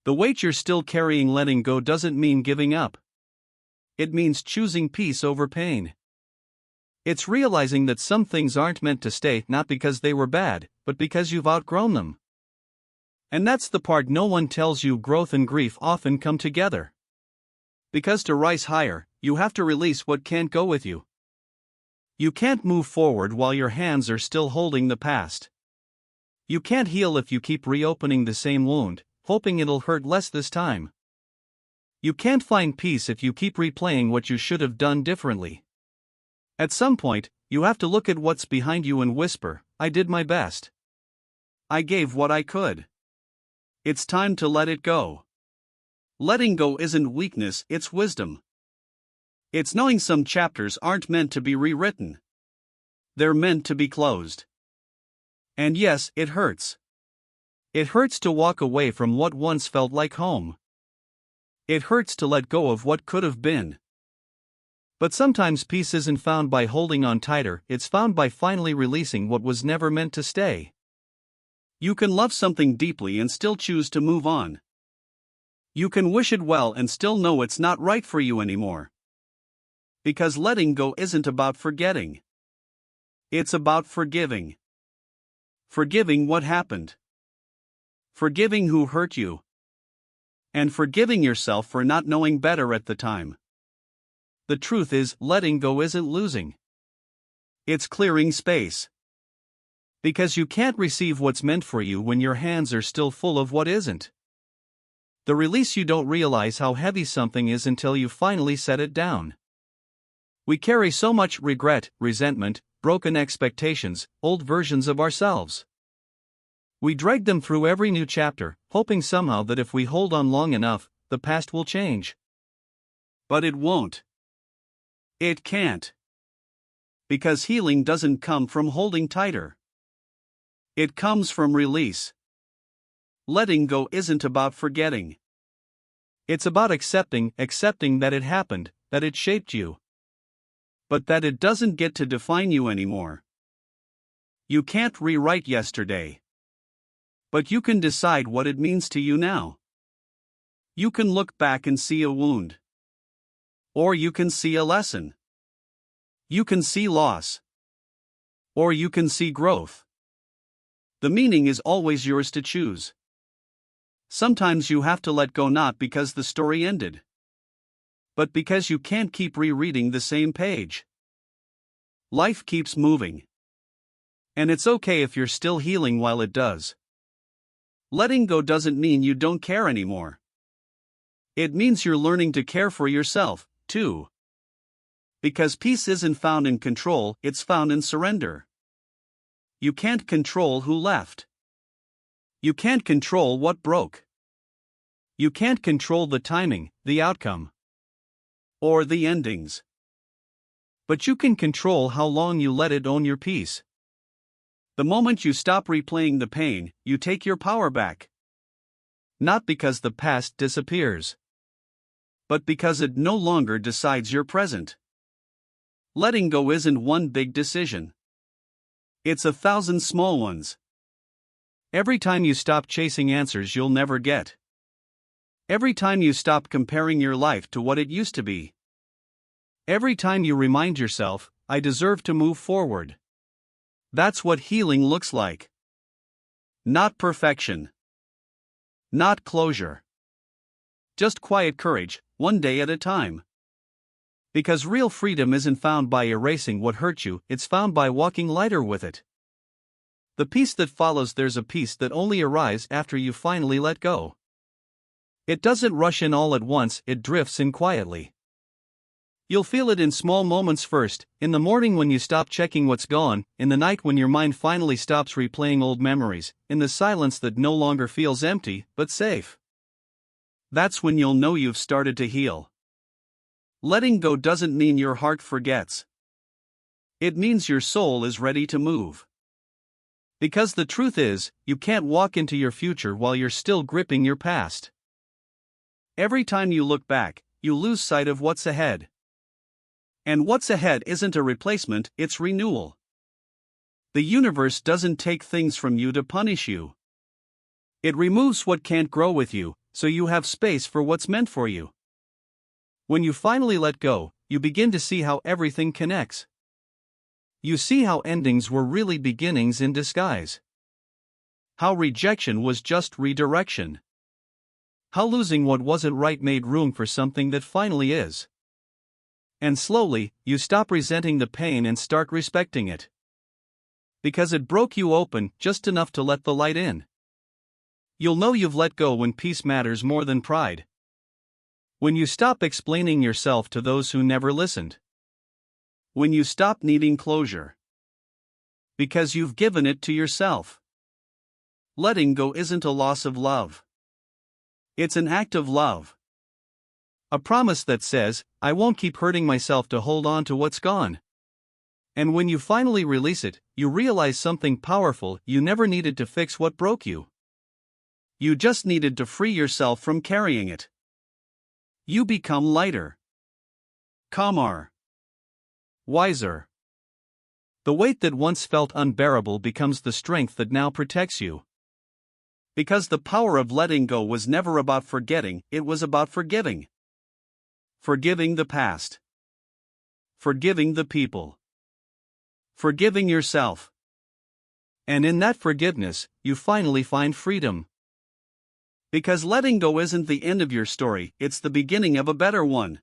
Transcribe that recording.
The weight you're still carrying letting go doesn't mean giving up. It means choosing peace over pain. It's realizing that some things aren't meant to stay, not because they were bad, but because you've outgrown them. And that's the part no one tells you. Growth and grief often come together. Because to rise higher, you have to release what can't go with you. You can't move forward while your hands are still holding the past. You can't heal if you keep reopening the same wound, hoping it'll hurt less this time. You can't find peace if you keep replaying what you should have done differently. At some point, you have to look at what's behind you and whisper, "I did my best. I gave what I could. It's time to let it go." Letting go isn't weakness, it's wisdom. It's knowing some chapters aren't meant to be rewritten. They're meant to be closed. And yes, it hurts. It hurts to walk away from what once felt like home. It hurts to let go of what could have been. But sometimes peace isn't found by holding on tighter, it's found by finally releasing what was never meant to stay. You can love something deeply and still choose to move on. You can wish it well and still know it's not right for you anymore. Because letting go isn't about forgetting. It's about forgiving. Forgiving what happened. Forgiving who hurt you. And forgiving yourself for not knowing better at the time. The truth is, letting go isn't losing. It's clearing space. Because you can't receive what's meant for you when your hands are still full of what isn't. The release, you don't realize how heavy something is until you finally set it down. We carry so much regret, resentment, broken expectations, old versions of ourselves. We drag them through every new chapter, hoping somehow that if we hold on long enough, the past will change. But it won't. It can't. Because healing doesn't come from holding tighter. It comes from release. Letting go isn't about forgetting. It's about accepting that it happened, that it shaped you. But that it doesn't get to define you anymore. You can't rewrite yesterday. But you can decide what it means to you now. You can look back and see a wound. Or you can see a lesson. You can see loss. Or you can see growth. The meaning is always yours to choose. Sometimes you have to let go, not because the story ended, but because you can't keep rereading the same page. Life keeps moving. And it's okay if you're still healing while it does. Letting go doesn't mean you don't care anymore. It means you're learning to care for yourself, too. Because peace isn't found in control, it's found in surrender. You can't control who left. You can't control what broke. You can't control the timing, the outcome, or the endings. But you can control how long you let it own your peace. The moment you stop replaying the pain, you take your power back. Not because the past disappears, but because it no longer decides your present. Letting go isn't one big decision. It's 1,000 small ones. Every time you stop chasing answers you'll never get. Every time you stop comparing your life to what it used to be. Every time you remind yourself, I deserve to move forward. That's what healing looks like. Not perfection. Not closure. Just quiet courage, one day at a time. Because real freedom isn't found by erasing what hurt you, it's found by walking lighter with it. The peace that follows, there's a peace that only arrives after you finally let go. It doesn't rush in all at once, it drifts in quietly. You'll feel it in small moments first, in the morning when you stop checking what's gone, in the night when your mind finally stops replaying old memories, in the silence that no longer feels empty, but safe. That's when you'll know you've started to heal. Letting go doesn't mean your heart forgets. It means your soul is ready to move. Because the truth is, you can't walk into your future while you're still gripping your past. Every time you look back, you lose sight of what's ahead. And what's ahead isn't a replacement, it's renewal. The universe doesn't take things from you to punish you. It removes what can't grow with you, so you have space for what's meant for you. When you finally let go, you begin to see how everything connects. You see how endings were really beginnings in disguise. How rejection was just redirection. How losing what wasn't right made room for something that finally is. And slowly, you stop resenting the pain and start respecting it. Because it broke you open just enough to let the light in. You'll know you've let go when peace matters more than pride. When you stop explaining yourself to those who never listened. When you stop needing closure. Because you've given it to yourself. Letting go isn't a loss of love. It's an act of love. A promise that says, I won't keep hurting myself to hold on to what's gone. And when you finally release it, you realize something powerful: you never needed to fix what broke you. You just needed to free yourself from carrying it. You become lighter, calmer, wiser. The weight that once felt unbearable becomes the strength that now protects you. Because the power of letting go was never about forgetting, it was about forgiving. Forgiving the past. Forgiving the people. Forgiving yourself. And in that forgiveness, you finally find freedom. Because letting go isn't the end of your story, it's the beginning of a better one.